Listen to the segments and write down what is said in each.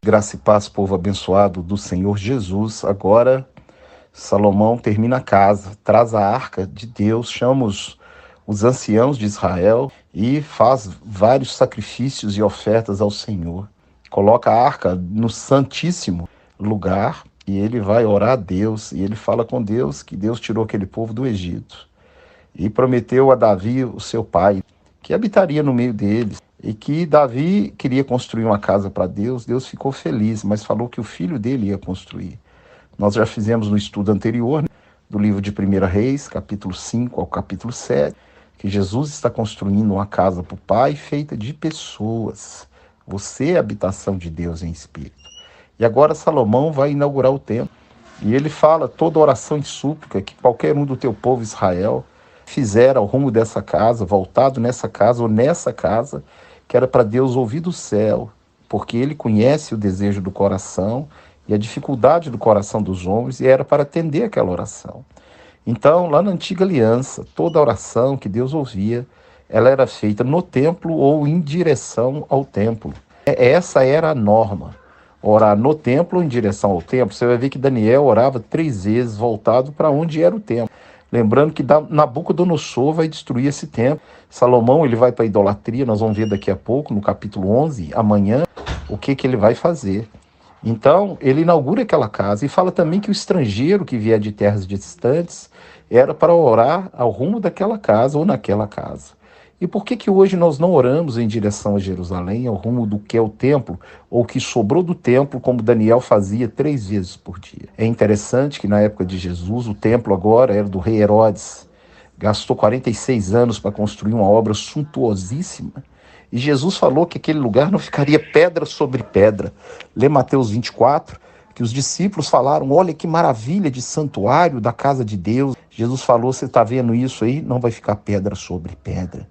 Graça e paz, povo abençoado do Senhor Jesus. Agora, Salomão termina a casa, traz a arca de Deus, chama os anciãos de Israel e faz vários sacrifícios e ofertas ao Senhor. Coloca a arca no santíssimo lugar e ele vai orar a Deus. E ele fala com Deus que Deus tirou aquele povo do Egito e prometeu a Davi, o seu pai, que habitaria no meio deles. E que Davi queria construir uma casa para Deus. Deus ficou feliz, mas falou que o filho dele ia construir. Nós já fizemos no estudo anterior, né, do livro de 1 Reis, capítulo 5 ao capítulo 7, que Jesus está construindo uma casa para o Pai feita de pessoas. Você é a habitação de Deus em espírito. E agora Salomão vai inaugurar o templo. E ele fala toda oração e súplica que qualquer um do teu povo Israel fizer ao rumo dessa casa, voltado nessa casa ou nessa casa, que era para Deus ouvir do céu, porque ele conhece o desejo do coração e a dificuldade do coração dos homens, e era para atender aquela oração. Então, lá na antiga aliança, toda oração que Deus ouvia, ela era feita no templo ou em direção ao templo. Essa era a norma, orar no templo ou em direção ao templo. Você vai ver que Daniel orava 3 vezes voltado para onde era o templo. Lembrando que Nabucodonosor vai destruir esse templo. Salomão ele vai para a idolatria, nós vamos ver daqui a pouco, no capítulo 11, amanhã, o que ele vai fazer. Então, ele inaugura aquela casa e fala também que o estrangeiro que vier de terras distantes era para orar ao rumo daquela casa ou naquela casa. E por que hoje nós não oramos em direção a Jerusalém, ao rumo do que é o templo, ou que sobrou do templo, como Daniel fazia 3 vezes por dia? É interessante que na época de Jesus, o templo agora era do rei Herodes. Gastou 46 anos para construir uma obra suntuosíssima. E Jesus falou que aquele lugar não ficaria pedra sobre pedra. Lê Mateus 24, que os discípulos falaram, olha que maravilha de santuário da casa de Deus. Jesus falou, você está vendo isso aí? Não vai ficar pedra sobre pedra.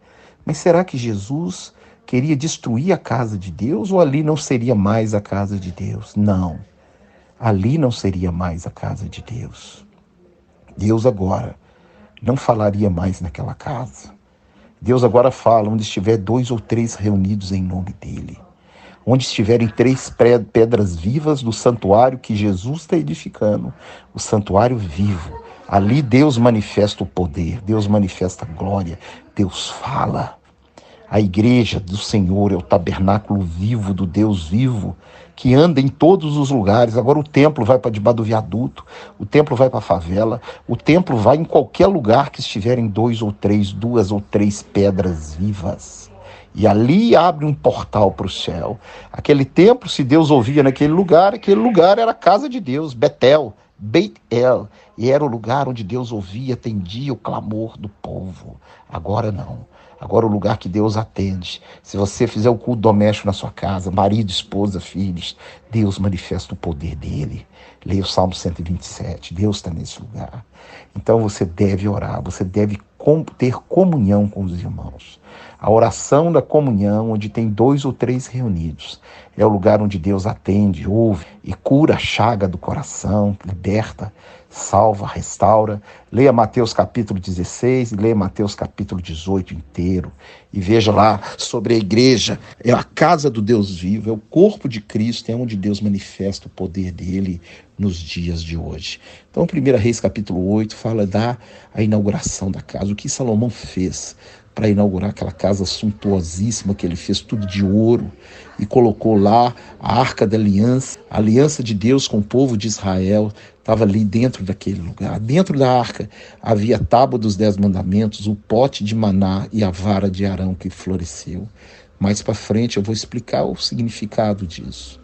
Mas será que Jesus queria destruir a casa de Deus ou ali não seria mais a casa de Deus? Não, ali não seria mais a casa de Deus. Deus agora não falaria mais naquela casa. Deus agora fala onde estiver 2 ou 3 reunidos em nome dele. Onde estiverem 3 pedras vivas do santuário que Jesus está edificando, o santuário vivo. Ali Deus manifesta o poder, Deus manifesta a glória, Deus fala. A igreja do Senhor é o tabernáculo vivo do Deus vivo, que anda em todos os lugares. Agora o templo vai para debaixo do viaduto, o templo vai para a favela, o templo vai em qualquer lugar que estiverem 2 ou 3, 2 ou 3 pedras vivas. E ali abre um portal para o céu. Aquele templo, se Deus ouvia naquele lugar, aquele lugar era a casa de Deus, Betel, Beit-El, e era o lugar onde Deus ouvia, atendia o clamor do povo. Agora não. Agora o lugar que Deus atende. Se você fizer o culto doméstico na sua casa, marido, esposa, filhos, Deus manifesta o poder dele. Leia o Salmo 127, Deus está nesse lugar. Então você deve orar, você deve ter comunhão com os irmãos. A oração da comunhão, onde tem 2 ou 3 reunidos, é o lugar onde Deus atende, ouve e cura a chaga do coração, liberta, salva, restaura. Leia Mateus capítulo 16 e leia Mateus capítulo 18 inteiro. E veja lá sobre a igreja, é a casa do Deus vivo, é o corpo de Cristo, é onde Deus manifesta o poder dele nos dias de hoje. Então, 1 Reis capítulo 8 fala da inauguração da casa, o que Salomão fez para inaugurar aquela casa suntuosíssima que ele fez tudo de ouro e colocou lá a Arca da Aliança, a aliança de Deus com o povo de Israel, estava ali dentro daquele lugar. Dentro da arca havia a tábua dos 10 mandamentos, o pote de maná e a vara de Arão que floresceu. Mais para frente eu vou explicar o significado disso.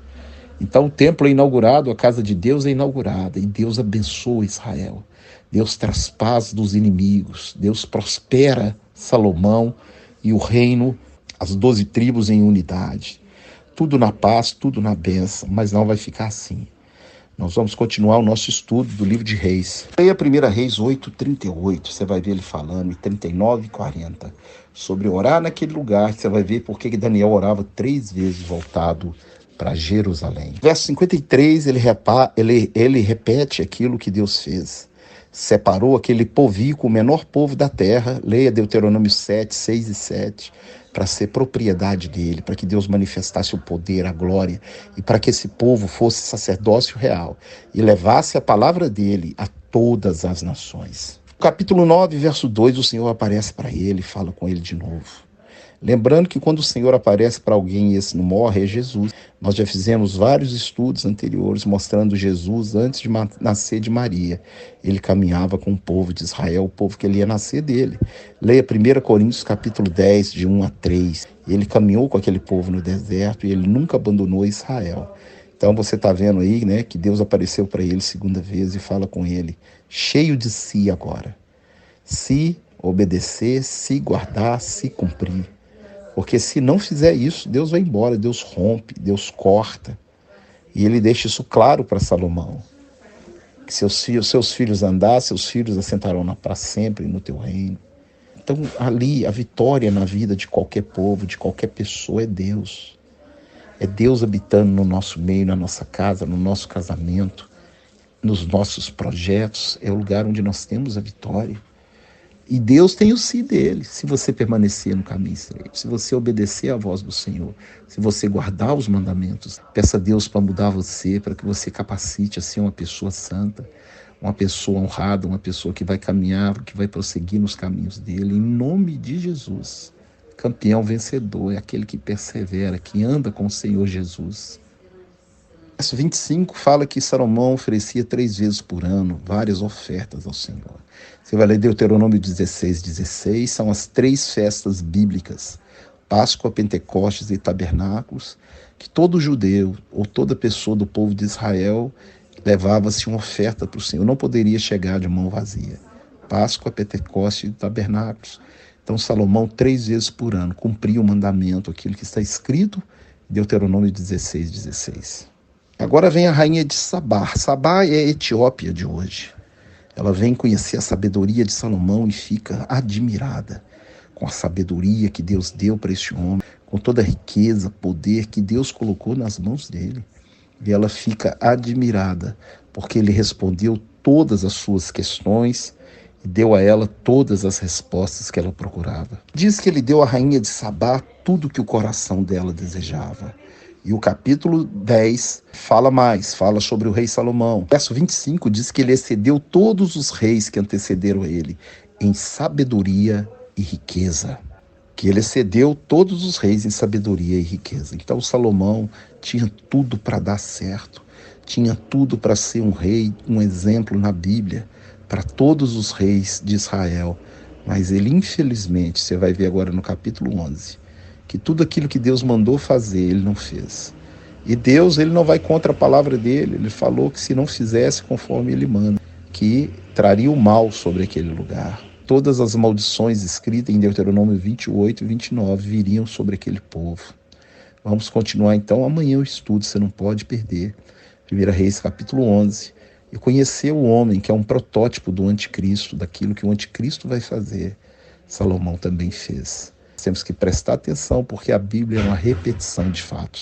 Então o templo é inaugurado, a casa de Deus é inaugurada e Deus abençoa Israel. Deus traz paz dos inimigos, Deus prospera Salomão e o reino, as 12 tribos em unidade. Tudo na paz, tudo na bênção, mas não vai ficar assim. Nós vamos continuar o nosso estudo do livro de Reis. Leia 1 Reis 8:38, você vai ver ele falando, e 39 e 40, sobre orar naquele lugar, você vai ver por que Daniel orava 3 vezes voltado para Jerusalém. Verso 53, ele repete aquilo que Deus fez. separou aquele povico, o menor povo da terra, leia Deuteronômio 7, 6 e 7, para ser propriedade dele, para que Deus manifestasse o poder, a glória, e para que esse povo fosse sacerdócio real e levasse a palavra dele a todas as nações. No capítulo 9, verso 2, o Senhor aparece para ele e fala com ele de novo. Lembrando que quando o Senhor aparece para alguém e esse não morre, é Jesus. Nós já fizemos vários estudos anteriores mostrando Jesus antes de nascer de Maria. Ele caminhava com o povo de Israel, o povo que ele ia nascer dele. Leia 1 Coríntios capítulo 10, de 1 a 3. Ele caminhou com aquele povo no deserto e ele nunca abandonou Israel. Então você está vendo aí, né, que Deus apareceu para ele segunda vez e fala com ele, cheio de si agora. Se obedecer, se guardar, se cumprir. Porque se não fizer isso, Deus vai embora, Deus rompe, Deus corta. E ele deixa isso claro para Salomão. Que seus filhos andar, seus filhos assentarão para sempre no teu reino. Então ali a vitória na vida de qualquer povo, de qualquer pessoa é Deus. É Deus habitando no nosso meio, na nossa casa, no nosso casamento, nos nossos projetos. É o lugar onde nós temos a vitória. E Deus tem o si dele, se você permanecer no caminho estreito, se você obedecer à voz do Senhor, se você guardar os mandamentos, peça a Deus para mudar você, para que você capacite a ser uma pessoa santa, uma pessoa honrada, uma pessoa que vai caminhar, que vai prosseguir nos caminhos dele, em nome de Jesus. Campeão vencedor é aquele que persevera, que anda com o Senhor Jesus. Verso 25 fala que Salomão oferecia 3 vezes por ano várias ofertas ao Senhor. Você vai ler Deuteronômio 16, 16, são as 3 festas bíblicas, Páscoa, Pentecostes e Tabernáculos, que todo judeu ou toda pessoa do povo de Israel levava-se uma oferta para o Senhor, não poderia chegar de mão vazia. Páscoa, Pentecostes e Tabernáculos. Então Salomão 3 vezes por ano cumpria o mandamento, aquilo que está escrito em Deuteronômio 16, 16. Agora vem a rainha de Sabá. Sabá é a Etiópia de hoje. Ela vem conhecer a sabedoria de Salomão e fica admirada com a sabedoria que Deus deu para este homem, com toda a riqueza, poder que Deus colocou nas mãos dele. E ela fica admirada porque ele respondeu todas as suas questões e deu a ela todas as respostas que ela procurava. Diz que ele deu à rainha de Sabá tudo que o coração dela desejava. E o capítulo 10 fala sobre o rei Salomão. Verso 25 diz que ele excedeu todos os reis que antecederam ele em sabedoria e riqueza. Que ele excedeu todos os reis em sabedoria e riqueza. Então Salomão tinha tudo para dar certo. Tinha tudo para ser um rei, um exemplo na Bíblia para todos os reis de Israel. Mas ele, infelizmente, você vai ver agora no capítulo 11, que tudo aquilo que Deus mandou fazer, ele não fez. E Deus, ele não vai contra a palavra dele. Ele falou que se não fizesse conforme ele manda, que traria o mal sobre aquele lugar. Todas as maldições escritas em Deuteronômio 28 e 29 viriam sobre aquele povo. Vamos continuar então amanhã o estudo, você não pode perder. 1 Reis capítulo 11. E conhecer o homem que é um protótipo do anticristo, daquilo que o anticristo vai fazer, Salomão também fez. Temos que prestar atenção porque a Bíblia é uma repetição de fatos.